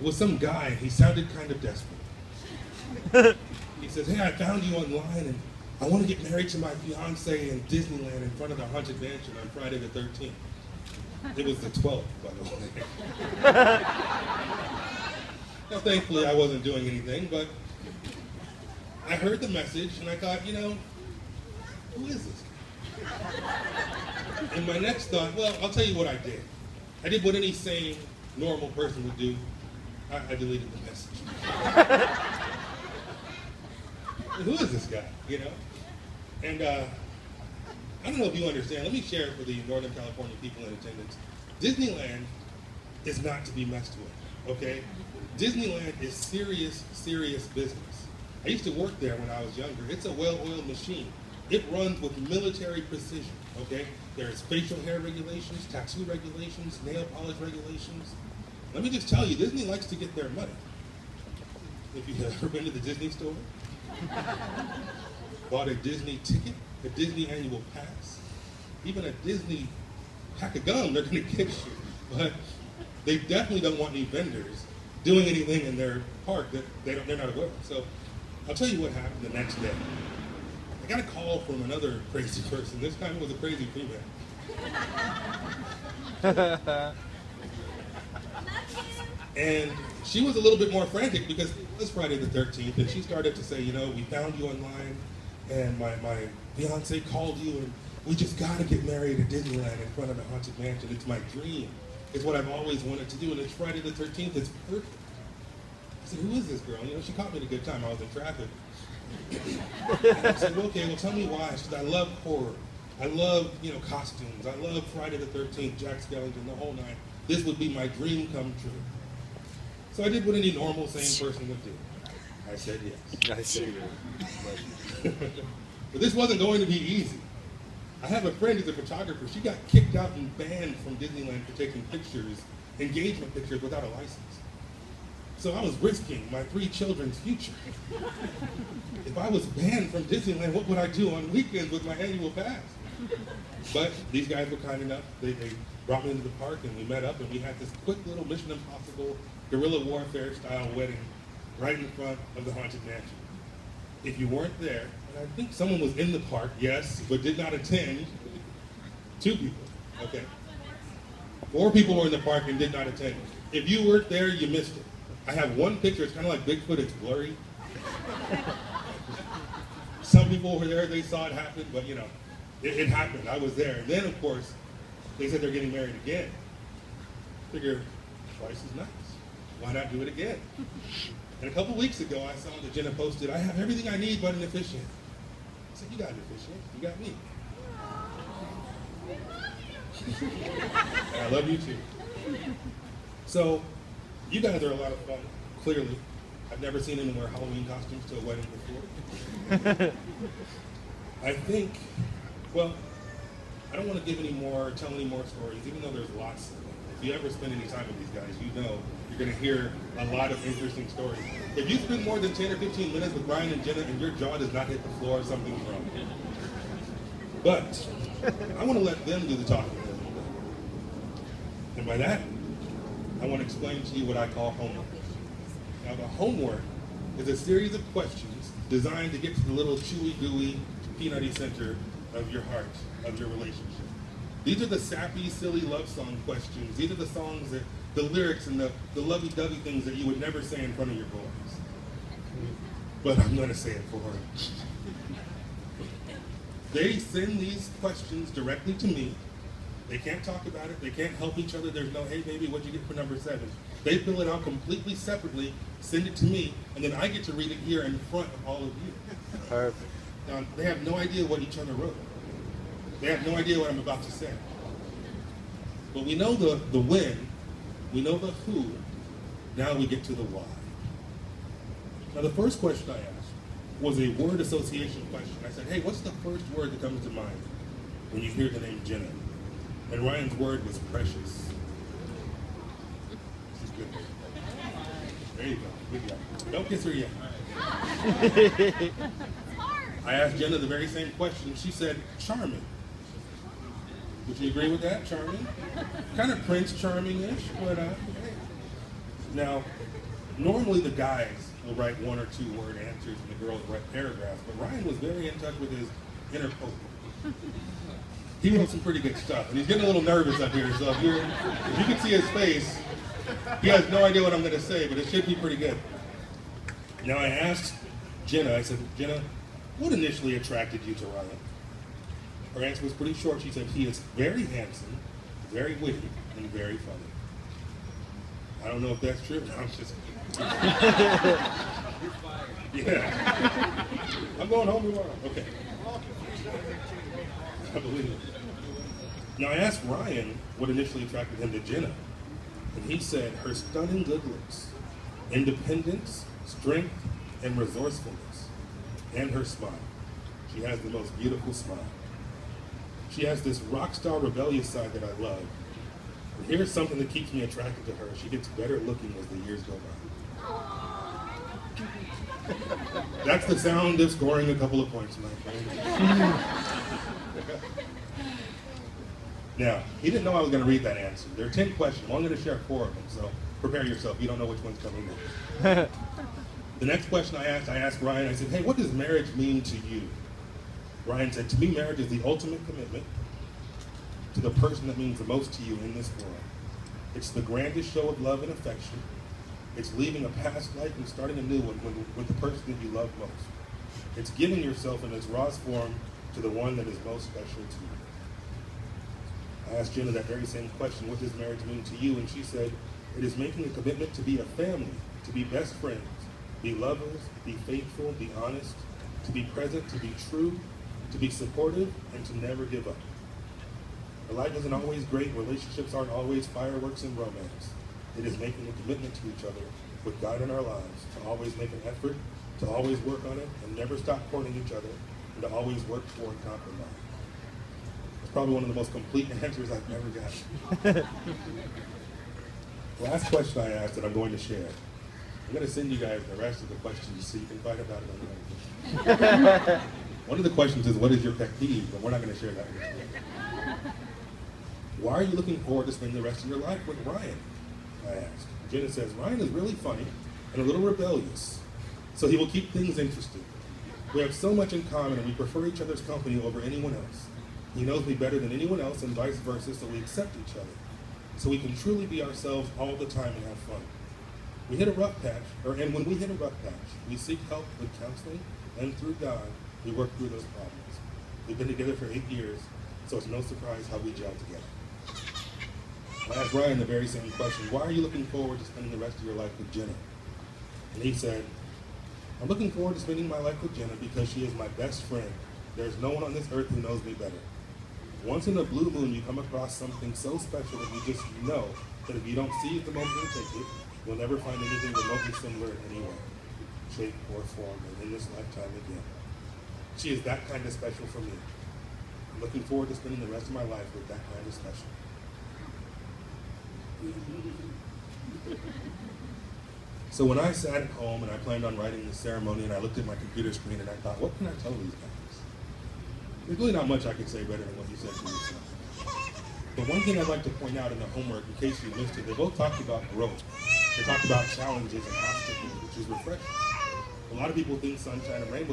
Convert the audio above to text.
was some guy, and he sounded kind of desperate. He says, hey, I found you online, and I want to get married to my fiance in Disneyland in front of the Haunted Mansion on Friday the 13th. It was the 12th, by the way. Now, thankfully, I wasn't doing anything, but I heard the message, and I thought, you know, who is this? And my next thought, well, I'll tell you what I did. I did what any sane, normal person would do. I deleted the message. Who is this guy, you know? And I don't know if you understand. Let me share it for the Northern California people in attendance. Disneyland is not to be messed with, okay? Disneyland is serious, serious business. I used to work there when I was younger. It's a well-oiled machine. It runs with military precision, okay? There's facial hair regulations, tattoo regulations, nail polish regulations. Let me just tell you, Disney likes to get their money. If you've ever been to the Disney store, bought a Disney ticket, a Disney annual pass, even a Disney pack of gum, they're gonna get you. But they definitely don't want any vendors doing anything in their park that they're not aware of. So I'll tell you what happened the next day. I got a call from another crazy person. This time it was a crazy female. And she was a little bit more frantic because it was Friday the 13th, and she started to say, you know, we found you online, and my fiance called you, and we just got to get married at Disneyland in front of the Haunted Mansion. It's my dream. It's what I've always wanted to do, and it's Friday the 13th. It's perfect. I said, who is this girl? You know, she caught me at a good time. I was in traffic. I said, okay, well, tell me why. She said, I love horror. I love, you know, costumes. I love Friday the 13th, Jack Skellington, the whole nine. This would be my dream come true. So I did what any normal, sane person would do. I said yes. I see. But this wasn't going to be easy. I have a friend who's a photographer. She got kicked out and banned from Disneyland for taking pictures, engagement pictures, without a license. So I was risking my 3 children's future. If I was banned from Disneyland, what would I do on weekends with my annual pass? But these guys were kind enough. They brought me into the park, and we met up, and we had this quick little Mission Impossible guerrilla warfare style wedding right in front of the Haunted Mansion. If you weren't there, and I think someone was in the park, yes, but did not attend, 2 people, okay? 4 people were in the park and did not attend. If you weren't there, you missed it. I have one picture, it's kind of like Bigfoot, it's blurry. Some people were there, they saw it happen, but you know, it happened, I was there. And then of course, they said they're getting married again. Figure, twice as nice. Why not do it again? And a couple weeks ago, I saw that Jenna posted, I have everything I need but an officiant. I said, you got an officiant, you got me. And I love you too. So, you guys are a lot of fun, clearly. I've never seen anyone wear Halloween costumes to a wedding before. I think, well, I don't want to tell any more stories, even though there's lots of them. If you ever spend any time with these guys, you know you're going to hear a lot of interesting stories. If you spend more than 10 or 15 minutes with Brian and Jenna and your jaw does not hit the floor, something's wrong. But I want to let them do the talking. And by that, I want to explain to you what I call homework. Now, the homework is a series of questions designed to get to the little chewy, gooey, peanutty center of your heart, of your relationship. These are the sappy, silly love song questions. These are the songs that, the lyrics and the lovey-dovey things that you would never say in front of your boys. But I'm going to say it for her. They send these questions directly to me. They can't talk about it. They can't help each other. There's no, hey, baby, what'd you get for number 7? They fill it out completely separately, send it to me, and then I get to read it here in front of all of you. Perfect. Now, they have no idea what each other wrote. They have no idea what I'm about to say. But we know the when, we know the who, now we get to the why. Now, the first question I asked was a word association question. I said, hey, what's the first word that comes to mind when you hear the name Jenna? And Ryan's word was precious. This is good. There you go. Good job. Don't kiss her yet. I asked Jenna the very same question. She said, charming. Would you agree with that? Charming? Kind of Prince Charming-ish, but Now, normally the guys will write 1 or 2 word answers and the girls write paragraphs, but Ryan was very in touch with his inner poet. He wrote some pretty good stuff, and he's getting a little nervous up here, so if you can see his face, he has no idea what I'm going to say, but it should be pretty good. Now I asked Jenna, I said, Jenna, what initially attracted you to Ryan? Her answer was pretty short. She said, he is very handsome, very witty, and very funny. I don't know if that's true. No, I'm just yeah. I'm going home tomorrow. Okay. I believe it. Now I asked Ryan what initially attracted him to Jenna, and he said her stunning good looks, independence, strength, and resourcefulness, and her smile. She has the most beautiful smile. She has this rock star rebellious side that I love. And here's something that keeps me attracted to her. She gets better looking as the years go by. That's the sound of scoring a couple of points, my friend. Now, he didn't know I was going to read that answer. There are 10 questions. Well, I'm going to share 4 of them, so prepare yourself. You don't know which one's coming next. The next question I asked Ryan, I said, hey, what does marriage mean to you? Ryan said, to me, marriage is the ultimate commitment to the person that means the most to you in this world. It's the grandest show of love and affection. It's leaving a past life and starting a new one with the person that you love most. It's giving yourself in its rawest form to the one that is most special to you. I asked Jenna that very same question, what does marriage mean to you? And she said, it is making a commitment to be a family, to be best friends, be lovers, be faithful, be honest, to be present, to be true, to be supportive, and to never give up. Life isn't always great, relationships aren't always fireworks and romance. It is making a commitment to each other with God in our lives, to always make an effort, to always work on it, and never stop courting each other, and to always work toward compromise. It's probably one of the most complete answers I've ever gotten. Last question I asked that I'm going to share. I'm going to send you guys the rest of the questions so you can find about it on the other. One of the questions is, what is your pet peeve? But we're not going to share that with you. Why are you looking forward to spending the rest of your life with Ryan? I asked. Jenna says, Ryan is really funny and a little rebellious, so he will keep things interesting. We have so much in common and we prefer each other's company over anyone else. He knows me better than anyone else and vice versa, so we accept each other. So we can truly be ourselves all the time and have fun. We hit a rough patch, and when we hit a rough patch, we seek help with counseling, and through God, we work through those problems. We've been together for 8 years, so it's no surprise how we gel together. I asked Ryan the very same question, why are you looking forward to spending the rest of your life with Jenna? And he said, I'm looking forward to spending my life with Jenna because she is my best friend. There's no one on this earth who knows me better. Once in a blue moon, you come across something so special that you just know that if you don't see it the moment you take it, you'll never find anything remotely similar in any way, shape, or form, and in this lifetime again. She is that kind of special for me. I'm looking forward to spending the rest of my life with that kind of special. So when I sat at home and I planned on writing this ceremony and I looked at my computer screen and I thought, what can I tell these guys? There's really not much I could say better than what you said to yourself. But one thing I'd like to point out in the homework, in case you missed it, they both talked about growth. They talked about challenges and obstacles, which is refreshing. A lot of people think sunshine and rainbows